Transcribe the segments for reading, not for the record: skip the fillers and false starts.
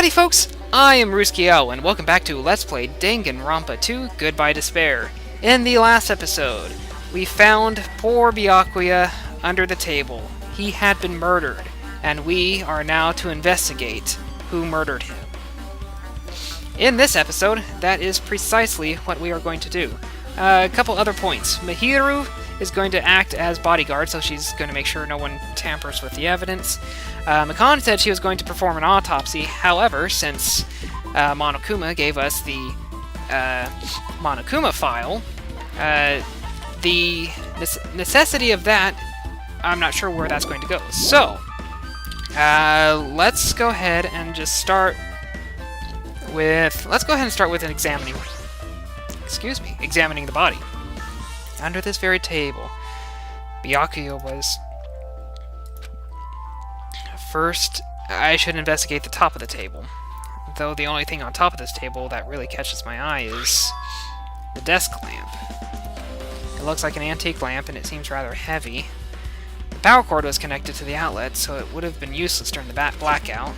Howdy folks, I am Ruskiel, and welcome back to Let's Play Danganronpa 2 Goodbye Despair. In the last episode, we found poor Byakuya under the table. He had been murdered, and we are now to investigate who murdered him. In this episode, that is precisely what we are going to do. A couple other points. Mihiru is going to act as bodyguard, so she's going to make sure no one tampers with the evidence. Makan said she was going to perform an autopsy. However, since Monokuma gave us the Monokuma file, the necessity of that, I'm not sure where that's going to go. So, let's go ahead and just start with... examining the body. Under this very table, Byakuya was... First, I should investigate the top of the table. Though the only thing on top of this table that really catches my eye is the desk lamp. It looks like an antique lamp, and it seems rather heavy. The power cord was connected to the outlet, so it would have been useless during the blackout.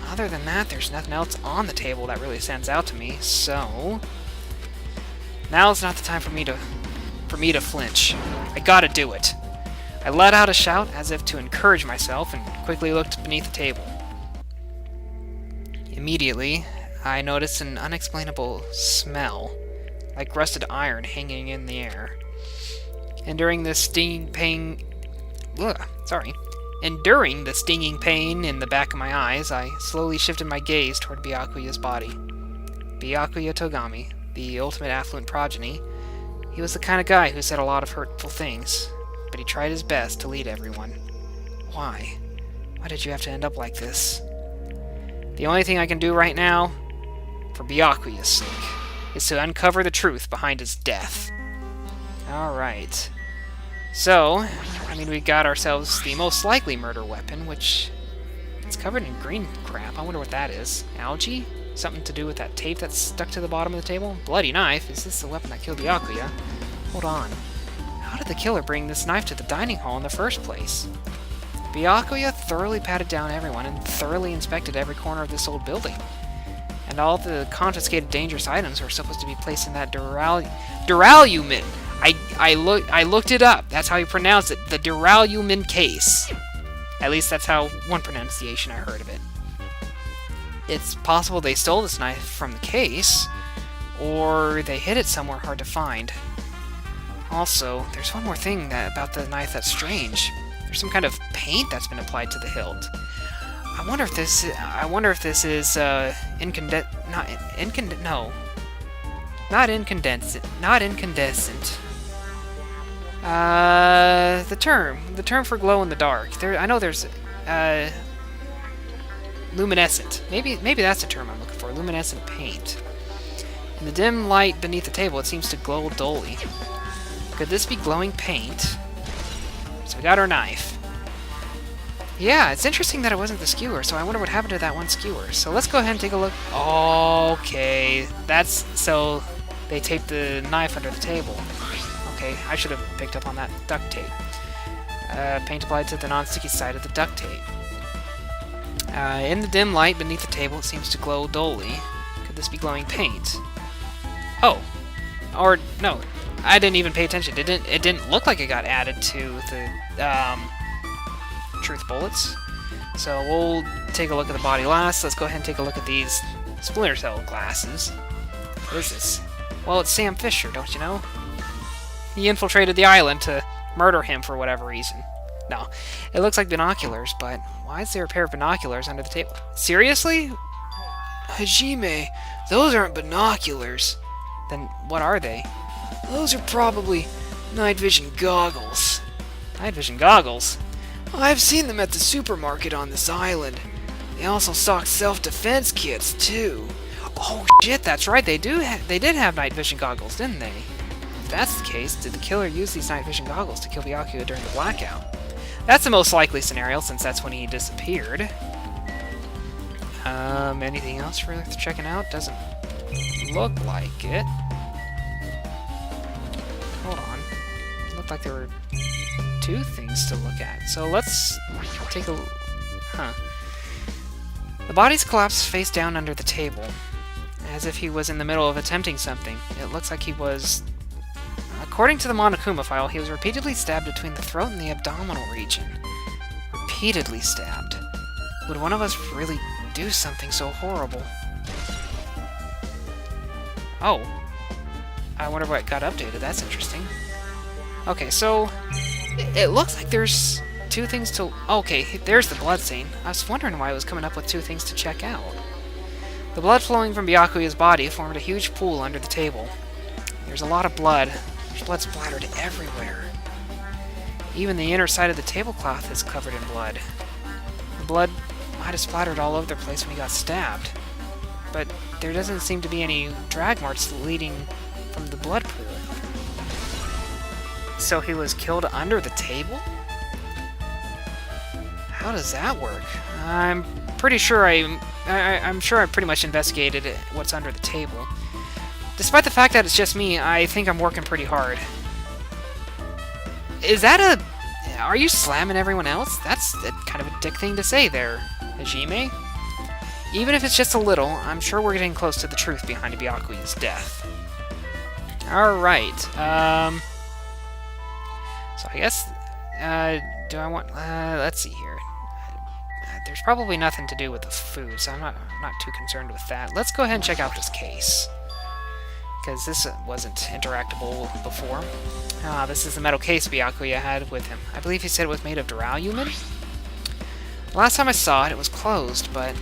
Other than that, there's nothing else on the table that really stands out to me, so... Now's not the time for me to flinch. I gotta do it. I let out a shout as if to encourage myself and quickly looked beneath the table. Immediately, I noticed an unexplainable smell, like rusted iron hanging in the air. Enduring the stinging pain in the back of my eyes, I slowly shifted my gaze toward Byakuya's body. Byakuya Togami, the ultimate affluent progeny, he was the kind of guy who said a lot of hurtful things, but he tried his best to lead everyone. Why? Why did you have to end up like this? The only thing I can do right now, for Byakuya's sake, is to uncover the truth behind his death. Alright. So, we got ourselves the most likely murder weapon, which... it's covered in green crap. I wonder what that is. Algae? Something to do with that tape that's stuck to the bottom of the table? Bloody knife? Is this the weapon that killed Byakuya? Hold on. How did the killer bring this knife to the dining hall in the first place? Byakuya thoroughly patted down everyone and thoroughly inspected every corner of this old building. And all the confiscated dangerous items were supposed to be placed in that duralumin. I looked it up. That's how you pronounce it. The duralumin case. At least that's how one pronunciation I heard of it. It's possible they stole this knife from the case, or they hid it somewhere hard to find. Also, there's one more thing about the knife that's strange. There's some kind of paint that's been applied to the hilt. I wonder if this is not incandescent. The term for glow in the dark. I know there's luminescent. Maybe that's the term I'm looking for. Luminescent paint. In the dim light beneath the table, it seems to glow dully. Could this be glowing paint? So we got our knife. Yeah, it's interesting that it wasn't the skewer, so I wonder what happened to that one skewer. So let's go ahead and take a look. Okay, so they taped the knife under the table. Okay, I should have picked up on that duct tape. Paint applied to the non-sticky side of the duct tape. In the dim light beneath the table, it seems to glow dully. Could this be glowing paint? Oh. Or, no. I didn't even pay attention. It didn't look like it got added to the truth bullets. So we'll take a look at the body last. Let's go ahead and take a look at these splinter cell glasses. What is this? Well, it's Sam Fisher, don't you know? He infiltrated the island to murder him for whatever reason. No, it looks like binoculars, but why is there a pair of binoculars under the table? Seriously? Hajime, those aren't binoculars. Then what are they? Those are probably night vision goggles. Night vision goggles? I've seen them at the supermarket on this island. They also stock self-defense kits, too. Oh, shit, that's right. They did have night vision goggles, didn't they? If that's the case, did the killer use these night vision goggles to kill Byakuya during the blackout? That's the most likely scenario, since that's when he disappeared. Anything else worth checking out? Doesn't look like it. Hold on. It looked like there were two things to look at. So let's take a... Huh. The bodies collapsed face down under the table, as if he was in the middle of attempting something. It looks like he was... According to the Monokuma file, he was repeatedly stabbed between the throat and the abdominal region. Repeatedly stabbed. Would one of us really do something so horrible? Oh. I wonder what got updated. That's interesting. Okay, so... It looks like there's two things to... Okay, there's the blood stain. I was wondering why it was coming up with two things to check out. The blood flowing from Byakuya's body formed a huge pool under the table. There's a lot of blood. There's blood splattered everywhere. Even the inner side of the tablecloth is covered in blood. The blood might have splattered all over the place when he got stabbed. But there doesn't seem to be any drag marks leading from the blood pool. So he was killed under the table? How does that work? I'm pretty sure I'm sure I pretty much investigated what's under the table. Despite the fact that it's just me, I think I'm working pretty hard. Is that a... Are you slamming everyone else? That's kind of a dick thing to say there, Hajime. Even if it's just a little, I'm sure we're getting close to the truth behind Byakuya's death. Alright, so I guess, do I want... let's see here. There's probably nothing to do with the food, so I'm not too concerned with that. Let's go ahead and check out this case, because this wasn't interactable before. This is the metal case Byakuya had with him. I believe he said it was made of duralumin? Last time I saw it, it was closed, but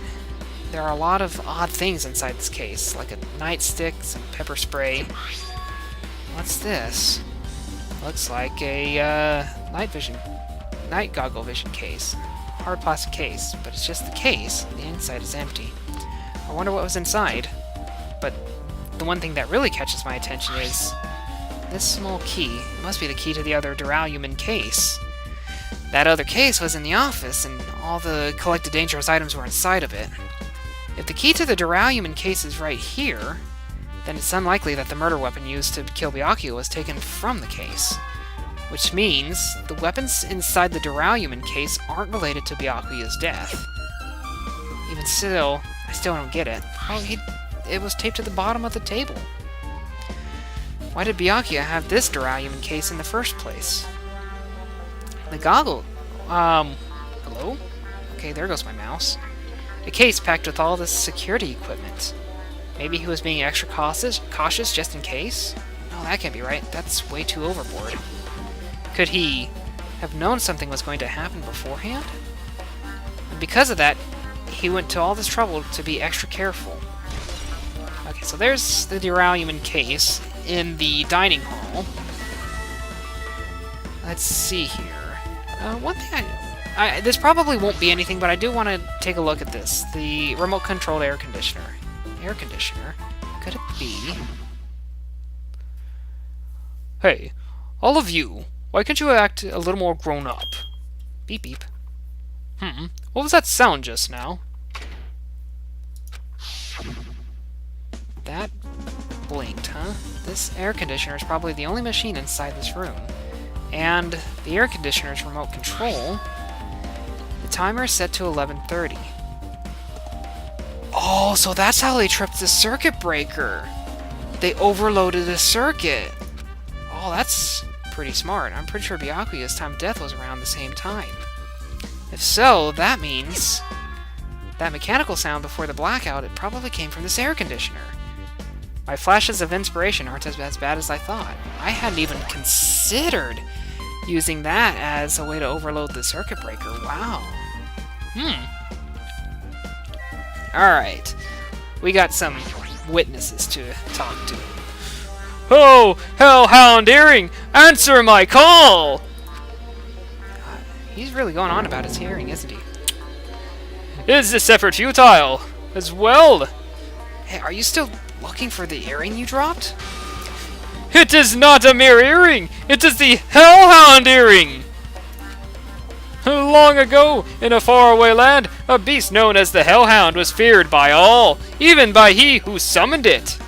there are a lot of odd things inside this case, like a nightstick, some pepper spray. What's this? Looks like a night goggle vision case. Hard plastic case, but it's just the case. The inside is empty. I wonder what was inside. But the one thing that really catches my attention is this small key. It must be the key to the other duralumin case. That other case was in the office, and all the collected dangerous items were inside of it. If the key to the duralumin case is right here, then it's unlikely that the murder weapon used to kill Byakuya was taken from the case. Which means the weapons inside the duralumin case aren't related to Byakuya's death. Even still, I still don't get it. Oh, it was taped to the bottom of the table. Why did Byakuya have this duralumin case in the first place? The goggle... hello? Okay, there goes my mouse. A case packed with all this security equipment. Maybe he was being extra cautious just in case? No, that can't be right. That's way too overboard. Could he have known something was going to happen beforehand? And because of that, he went to all this trouble to be extra careful. Okay, so there's the duralumin case in the dining hall. Let's see here. One thing this probably won't be anything, but I do want to take a look at this. The remote-controlled air conditioner. Air conditioner? Could it be? Hey, all of you, why can't you act a little more grown up? Beep beep. What was that sound just now? That blinked, huh? This air conditioner is probably the only machine inside this room. And the air conditioner's remote control, the timer is set to 11:30. Oh, so that's how they tripped the circuit breaker. They overloaded the circuit. Oh, that's pretty smart. I'm pretty sure Byakuya's time of death was around the same time. If so, that means that mechanical sound before the blackout, it probably came from this air conditioner. My flashes of inspiration aren't as bad as I thought. I hadn't even considered using that as a way to overload the circuit breaker. Wow. Alright. We got some witnesses to talk to. Oh, Hellhound Earring! Answer my call! He's really going on about his hearing, isn't he? Is this effort futile? As well? Hey, are you still looking for the earring you dropped? It is not a mere earring! It is the Hellhound Earring! Long ago, in a faraway land, a beast known as the Hellhound was feared by all, even by he who summoned it.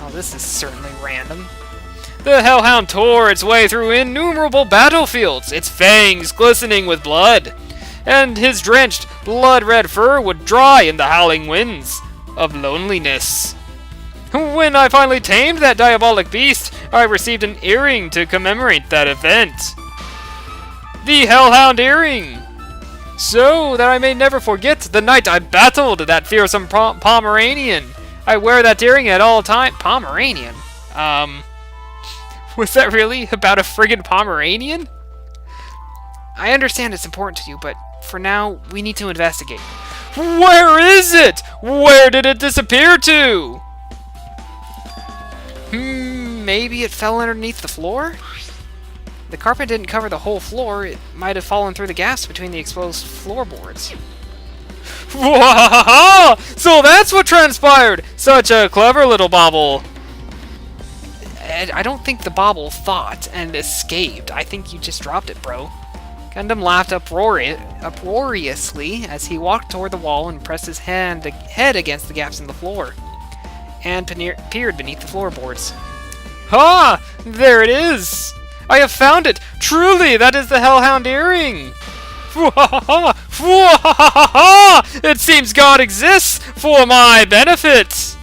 Oh, this is certainly random. The Hellhound tore its way through innumerable battlefields, its fangs glistening with blood, and his drenched, blood-red fur would dry in the howling winds of loneliness. When I finally tamed that diabolic beast, I received an earring to commemorate that event. The Hellhound Earring! So that I may never forget the night I battled that fearsome Pomeranian. I wear that earring at all times. Pomeranian? Was that really about a friggin' Pomeranian? I understand it's important to you, but for now, we need to investigate. Where is it? Where did it disappear to? Maybe it fell underneath the floor? The carpet didn't cover the whole floor. It might have fallen through the gaps between the exposed floorboards. Wahaha! So that's what transpired! Such a clever little bauble. I don't think the bauble thought and escaped. I think you just dropped it, bro. Gundam laughed uproariously as he walked toward the wall and pressed his head against the gaps in the floor, and peered beneath the floorboards. Ha! There it is! I have found it! Truly, that is the Hellhound Earring! It seems God exists for my benefit!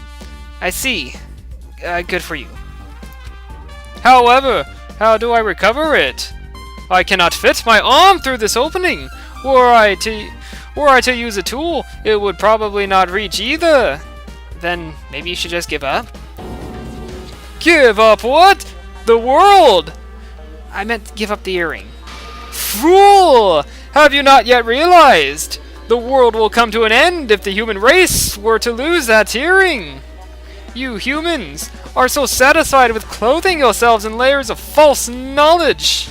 I see. Good for you. However, how do I recover it? I cannot fit my arm through this opening. Were I to use a tool, it would probably not reach either. Then maybe you should just give up? Give up what? The world! I meant give up the earring. Fool! Have you not yet realized? The world will come to an end if the human race were to lose that earring. You humans are so satisfied with clothing yourselves in layers of false knowledge.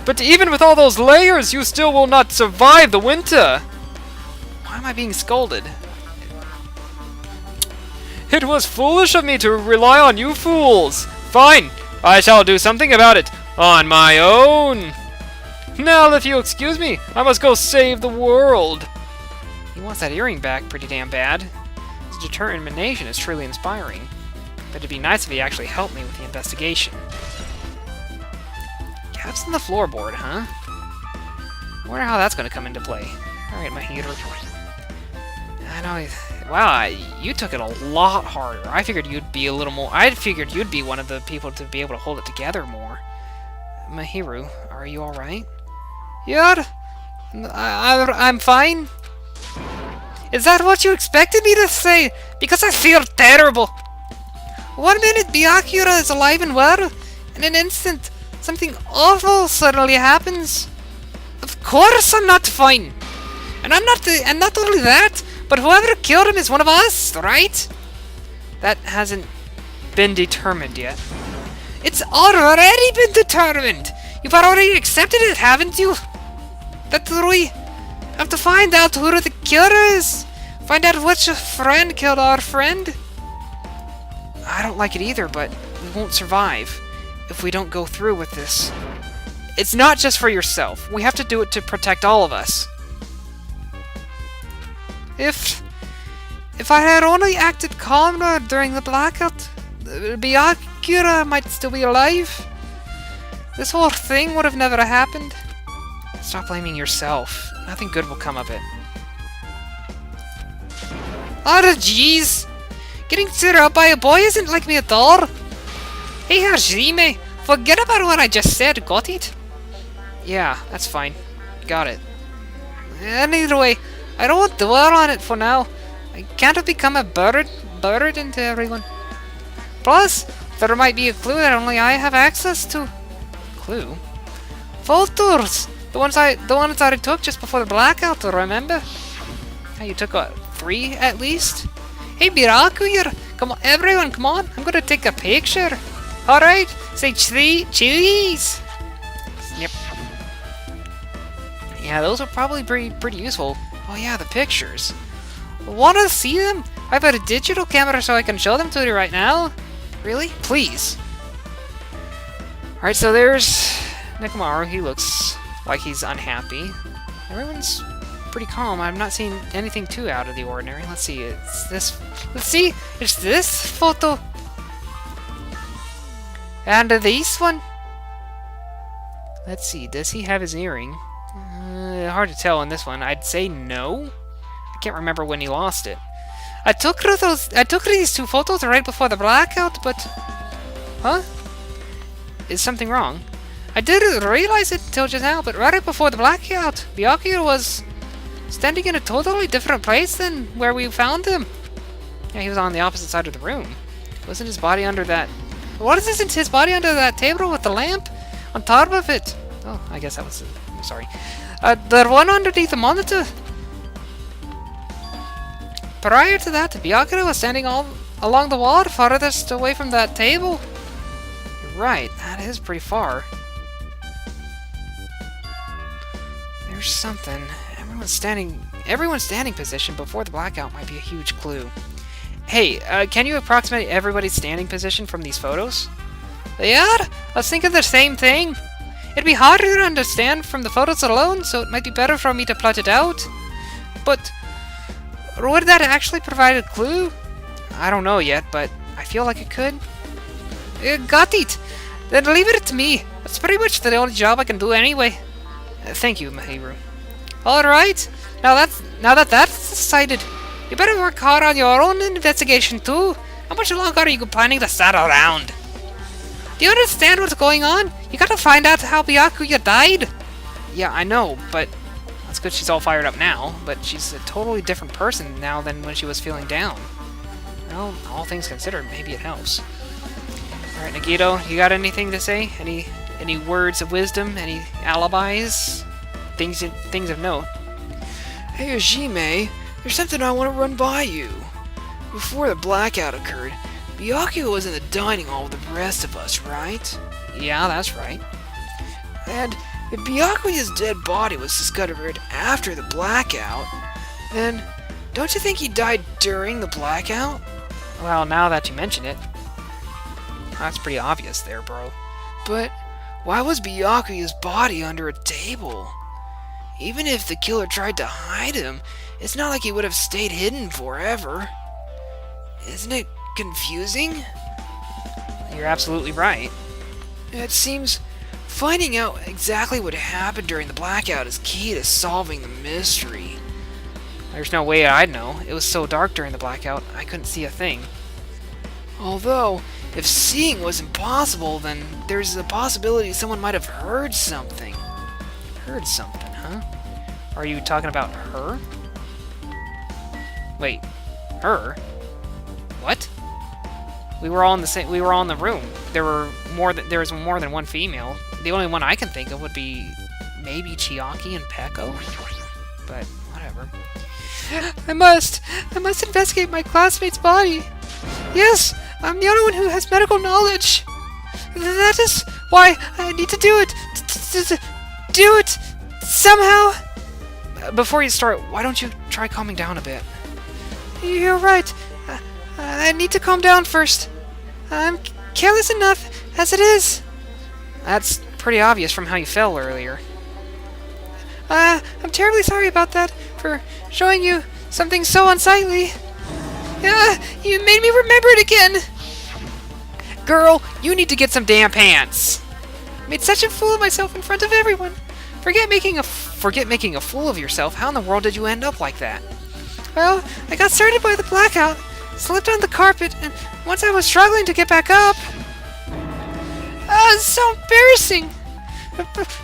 But even with all those layers, you still will not survive the winter. Why am I being scolded? It was foolish of me to rely on you fools. Fine, I shall do something about it on my own. Now, if you excuse me, I must go save the world. He wants that earring back pretty damn bad. His determination is truly inspiring. But it'd be nice if he actually helped me with the investigation. Gaps in the floorboard, huh? I wonder how that's going to come into play. Alright, my heater. I know. Wow, you took it a lot harder. I figured you'd be a little more... I figured you'd be one of the people to be able to hold it together more. Mahiru, are you alright? Yeah, I'm fine. Is that what you expected me to say? Because I feel terrible. 1 minute Byakuya is alive and well. In an instant, something awful suddenly happens. Of course I'm not fine. And not only that, but whoever killed him is one of us, right? That hasn't been determined yet. It's already been determined. You've already accepted it, haven't you? That's we have to find out who the killer is. Find out which friend killed our friend. I don't like it either, but we won't survive if we don't go through with this. It's not just for yourself. We have to do it to protect all of us. If I had only acted calmer during the blackout, Byakuya might still be alive. This whole thing would have never happened. Stop blaming yourself. Nothing good will come of it. Oh, jeez. Getting stood up by a boy isn't like me at all. Hey, Hajime, forget about what I just said, got it? Yeah, that's fine. Got it. Anyway, I don't want to dwell on it for now. I can't become a burden to everyone. Plus, there might be a clue that only I have access to. Clue? Photos! The ones I took just before the blackout, remember? Hey, you took, what, 3 at least? Hey, Byakuya! Come on, everyone, come on! I'm gonna take a picture! Alright, say cheese! Yep. Yeah, those are probably pretty useful. Oh yeah, the pictures. Wanna see them? I've got a digital camera so I can show them to you right now. Really? Please. Alright, so there's Nekomaru. He looks like he's unhappy. Everyone's pretty calm. I'm not seeing anything too out of the ordinary. Let's see, it's this... Let's see, it's this photo. And this one. Let's see, does he have his earring? Hard to tell in this one. I'd say no. I can't remember when he lost it. I took these 2 photos right before the blackout, but... Huh? Is something wrong? I didn't realize it until just now, but right before the blackout, Byakuya was standing in a totally different place than where we found him. Yeah, he was on the opposite side of the room. Wasn't his body under that... What isn't his body under that table with the lamp on top of it? Oh, I guess that was... I'm sorry. The one underneath the monitor. Prior to that, Byakuya was standing all along the wall farthest away from that table. You're right, that is pretty far. There's something. Everyone's standing position before the blackout might be a huge clue. Hey, can you approximate everybody's standing position from these photos? Yeah, I was thinking the same thing. It'd be harder to understand from the photos alone, so it might be better for me to plot it out. But would that actually provide a clue? I don't know yet, but I feel like it could. Got it. Then leave it to me. That's pretty much the only job I can do anyway. Thank you, Mahiru. Alright. Now that that's decided, you better work hard on your own investigation too. How much longer are you planning to stand around? Do you understand what's going on? You gotta find out how Byakuya died. Yeah, I know, but that's good she's all fired up now, but she's a totally different person now than when she was feeling down. Well, all things considered, maybe it helps. Alright, Nagito, you got anything to say? Any words of wisdom? Any alibis? Things of note? Hey, Hajime, there's something I want to run by you. Before the blackout occurred, Byakuya was in the dining hall with the rest of us, right? Yeah, that's right. And if Byakuya's dead body was discovered after the blackout, then don't you think he died during the blackout? Well, now that you mention it, that's pretty obvious there, bro. But why was Byakuya's body under a table? Even if the killer tried to hide him, it's not like he would have stayed hidden forever. Isn't it confusing? You're absolutely right. It seems finding out exactly what happened during the blackout is key to solving the mystery. There's no way I'd know. It was so dark during the blackout, I couldn't see a thing. Although, if seeing was impossible, then there's a possibility someone might have heard something. Heard something, huh? Are you talking about her? Wait, her? What? We were all in the same. We were all in the room. There was more than one female. The only one I can think of would be maybe Chiaki and Peko. But whatever. I must investigate my classmate's body. Yes, I'm the only one who has medical knowledge. That is why I need to do it. Do it somehow. Before you start, why don't you try calming down a bit? You're right. I need to calm down first. I'm careless enough as it is. That's pretty obvious from how you fell earlier. I'm terribly sorry about that, for showing you something so unsightly. You made me remember it again. Girl, you need to get some damn pants. I made such a fool of myself in front of everyone. Forget making a fool of yourself. How in the world did you end up like that? Well, I got started by the blackout, slipped on the carpet, and once I was struggling to get back up... it's so embarrassing!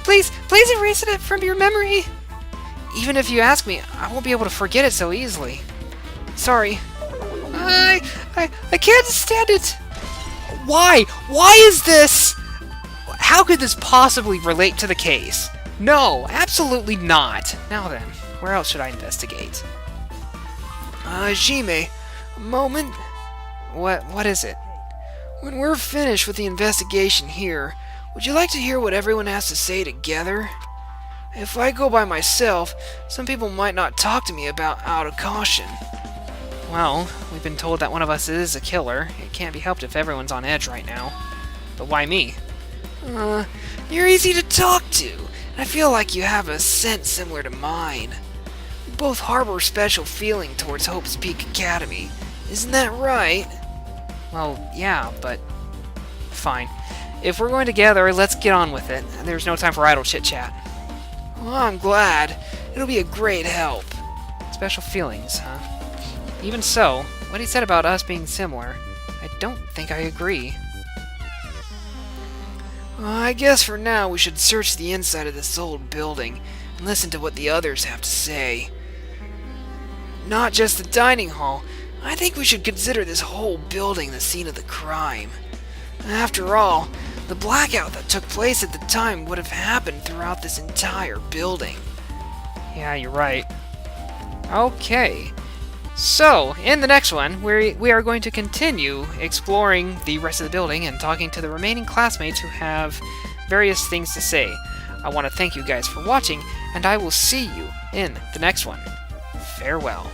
Please erase it from your memory. Even if you ask me, I won't be able to forget it so easily. Sorry. I can't stand it! Why? Why is this? How could this possibly relate to the case? No, absolutely not. Now then, where else should I investigate? Hajime, a moment. What is it? When we're finished with the investigation here, would you like to hear what everyone has to say together? If I go by myself, some people might not talk to me out of caution. Well, we've been told that one of us is a killer. It can't be helped if everyone's on edge right now. But why me? You're easy to talk to, and I feel like you have a scent similar to mine. We both harbor a special feeling towards Hope's Peak Academy. Isn't that right? Well, yeah, but... Fine. If we're going together, let's get on with it. There's no time for idle chit-chat. Well, I'm glad. It'll be a great help. Special feelings, huh? Even so, what he said about us being similar, I don't think I agree. Well, I guess for now we should search the inside of this old building and listen to what the others have to say. Not just the dining hall, I think we should consider this whole building the scene of the crime. After all, the blackout that took place at the time would have happened throughout this entire building. Yeah, you're right. Okay. So, in the next one, we are going to continue exploring the rest of the building and talking to the remaining classmates who have various things to say. I want to thank you guys for watching, and I will see you in the next one. Farewell.